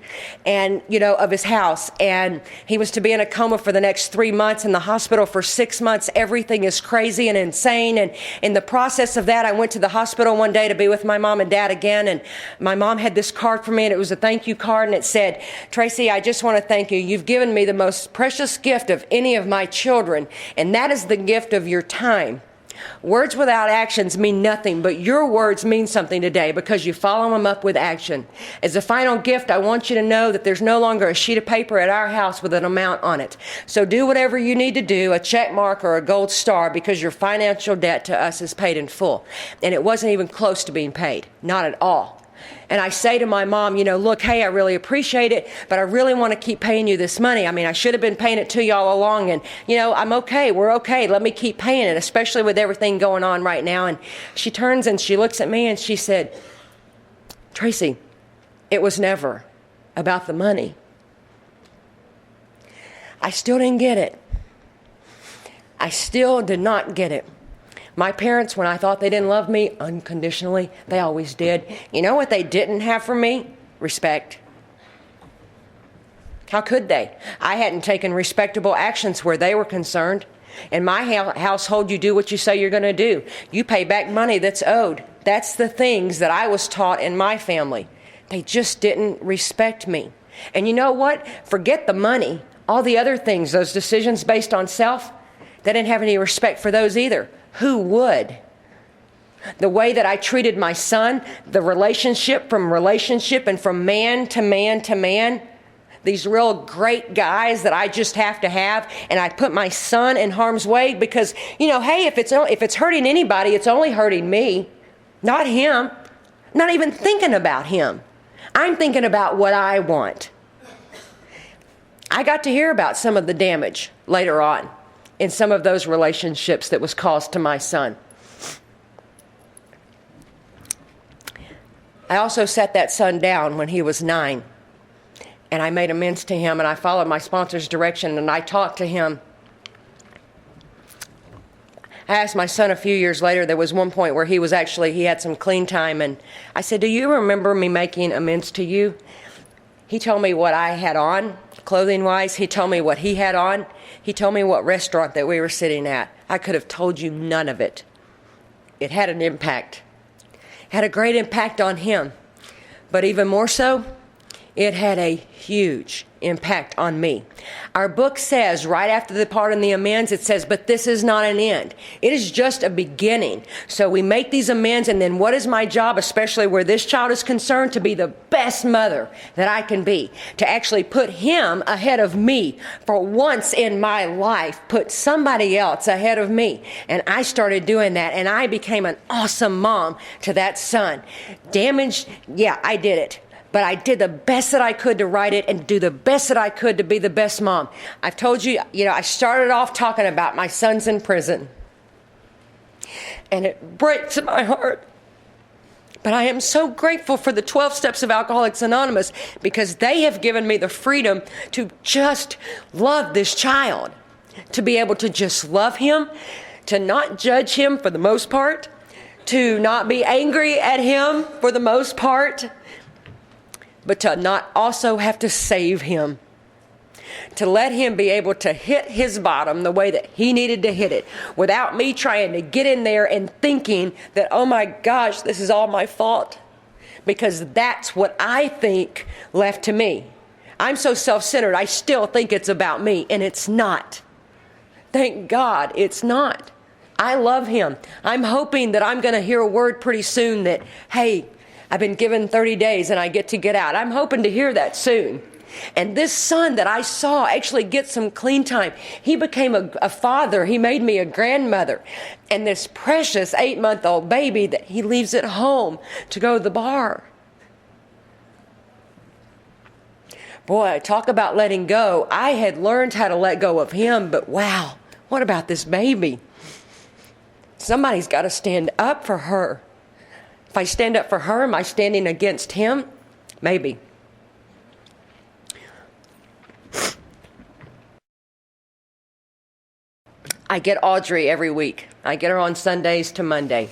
of his house, and he was to be in a coma for the next 3 months, in the hospital for 6 months. Everything is crazy and insane, and in the process of that, I went to the hospital one day to be with my mom and dad again, and my mom had this card for me, and it was a thank you card, and it said, "Traci, I just want to thank you. You've given me the most precious gift of any of my children, and that is the gift of your time. Words without actions mean nothing, but your words mean something today because you follow them up with action. As a final gift, I want you to know that there's no longer a sheet of paper at our house with an amount on it. So do whatever you need to do, a check mark or a gold star, because your financial debt to us is paid in full." And it wasn't even close to being paid. Not at all. And I say to my mom, "Look, hey, I really appreciate it, but I really want to keep paying you this money. I mean, I should have been paying it to you all along, and, I'm okay. We're okay. Let me keep paying it, especially with everything going on right now." And she turns and she looks at me and she said, "Traci, it was never about the money." I still didn't get it. I still did not get it. My parents, when I thought they didn't love me unconditionally, they always did. You know what they didn't have for me? Respect. How could they? I hadn't taken respectable actions where they were concerned. In my household, you do what you say you're going to do. You pay back money that's owed. That's the things that I was taught in my family. They just didn't respect me. And you know what? Forget the money. All the other things, those decisions based on self, they didn't have any respect for those either. Who would? The way that I treated my son, the relationship and from man to man to man, these real great guys that I just have to have, and I put my son in harm's way because, hey, if it's hurting anybody, it's only hurting me, not him. Not even thinking about him. I'm thinking about what I want. I got to hear about some of the damage later on in some of those relationships that was caused to my son. I also set that son down when he was 9, and I made amends to him, and I followed my sponsor's direction, and I talked to him. I asked my son a few years later, there was one point where he had some clean time, and I said, "Do you remember me making amends to you?" He told me what I had on, clothing-wise. He told me what he had on. He told me what restaurant that we were sitting at. I could have told you none of it. It had an impact. It had a great impact on him. But even more so, It had a huge impact on me. Our book says, right after the pardon, the amends, it says, but this is not an end. It is just a beginning. So we make these amends, and then what is my job, especially where this child is concerned? To be the best mother that I can be. To actually put him ahead of me. For once in my life, put somebody else ahead of me. And I started doing that, and I became an awesome mom to that son. Damaged, yeah, I did it. But I did the best that I could to write it and do the best that I could to be the best mom. I've told you, I started off talking about my son's in prison. And it breaks my heart. But I am so grateful for the 12 Steps of Alcoholics Anonymous, because they have given me the freedom to just love this child. To be able to just love him, to not judge him for the most part, to not be angry at him for the most part, but to not also have to save him. To let him be able to hit his bottom the way that he needed to hit it, without me trying to get in there and thinking that, oh my gosh, this is all my fault. Because that's what I think left to me. I'm so self-centered, I still think it's about me, and it's not. Thank God it's not. I love him. I'm hoping that I'm going to hear a word pretty soon that, hey, I've been given 30 days and I get to get out. I'm hoping to hear that soon. And this son that I saw actually get some clean time. He became a father. He made me a grandmother. And this precious 8-month-old baby that he leaves at home to go to the bar. Boy, talk about letting go. I had learned how to let go of him, but wow, what about this baby? Somebody's got to stand up for her. If I stand up for her, am I standing against him? Maybe. I get Audrey every week. I get her on Sundays to Monday.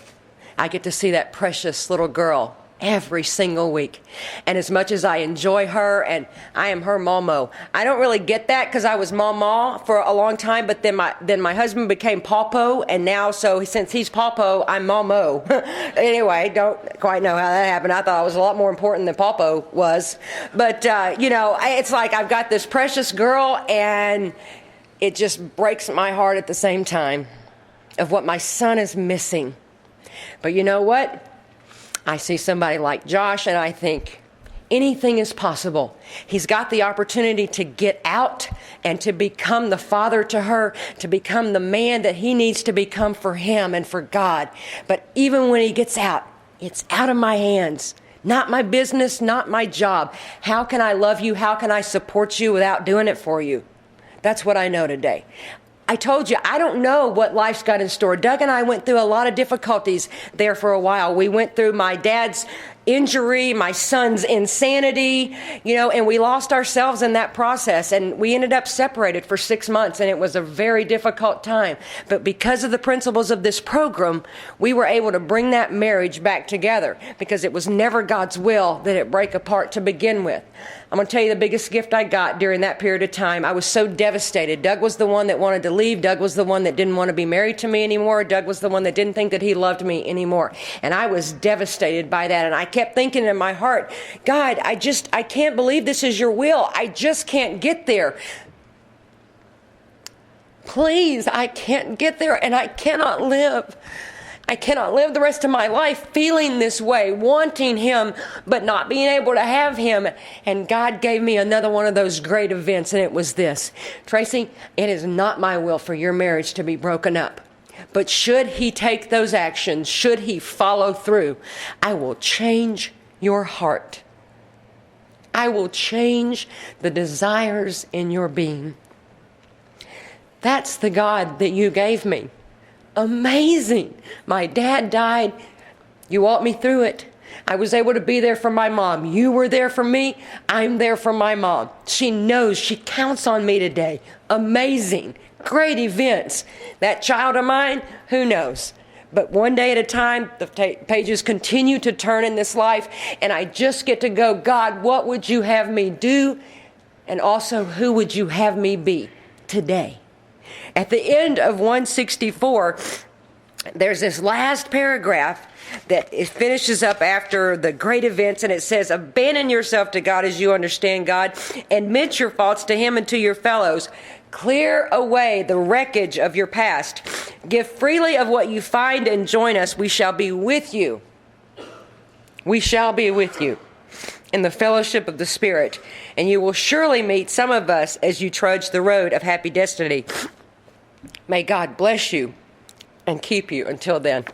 I get to see that precious little girl every single week. And as much as I enjoy her and I am her Momo, I don't really get that because I was Mama for a long time, but then my husband became Pawpo, and now, so since he's Pawpo, I'm Momo. Anyway, don't quite know how that happened. I thought I was a lot more important than Pawpo was. But, it's like I've got this precious girl, and it just breaks my heart at the same time of what my son is missing. But you know what? I see somebody like Josh and I think anything is possible. He's got the opportunity to get out and to become the father to her, to become the man that he needs to become for him and for God. But even when he gets out, it's out of my hands. Not my business, not my job. How can I love you? How can I support you without doing it for you? That's what I know today. I told you, I don't know what life's got in store. Doug and I went through a lot of difficulties there for a while. We went through my dad's injury, my son's insanity, and we lost ourselves in that process, and we ended up separated for 6 months, and it was a very difficult time. But because of the principles of this program, we were able to bring that marriage back together, because it was never God's will that it break apart to begin with. I'm going to tell you the biggest gift I got during that period of time. I was so devastated. Doug was the one that wanted to leave. Doug was the one that didn't want to be married to me anymore. Doug was the one that didn't think that he loved me anymore. And I was devastated by that. And I kept thinking in my heart, God, I can't believe this is your will. I just can't get there. Please, I can't get there, and I cannot live. I cannot live the rest of my life feeling this way, wanting him, but not being able to have him. And God gave me another one of those great events, and it was this. Traci, it is not my will for your marriage to be broken up. But should he take those actions, should he follow through, I will change your heart. I will change the desires in your being. That's the God that you gave me. Amazing. My dad died. You walked me through it. I was able to be there for my mom. You were there for me. I'm there for my mom. She knows. She counts on me today. Amazing. Great events. That child of mine, who knows? But one day at a time, the pages continue to turn in this life, and I just get to go, God, what would you have me do? And also, who would you have me be today? At the end of 164, there's this last paragraph that it finishes up after the great events, and it says, abandon yourself to God as you understand God. Admit your faults to him and to your fellows. Clear away the wreckage of your past. Give freely of what you find and join us. We shall be with you. We shall be with you in the fellowship of the Spirit, and you will surely meet some of us as you trudge the road of happy destiny. May God bless you and keep you until then.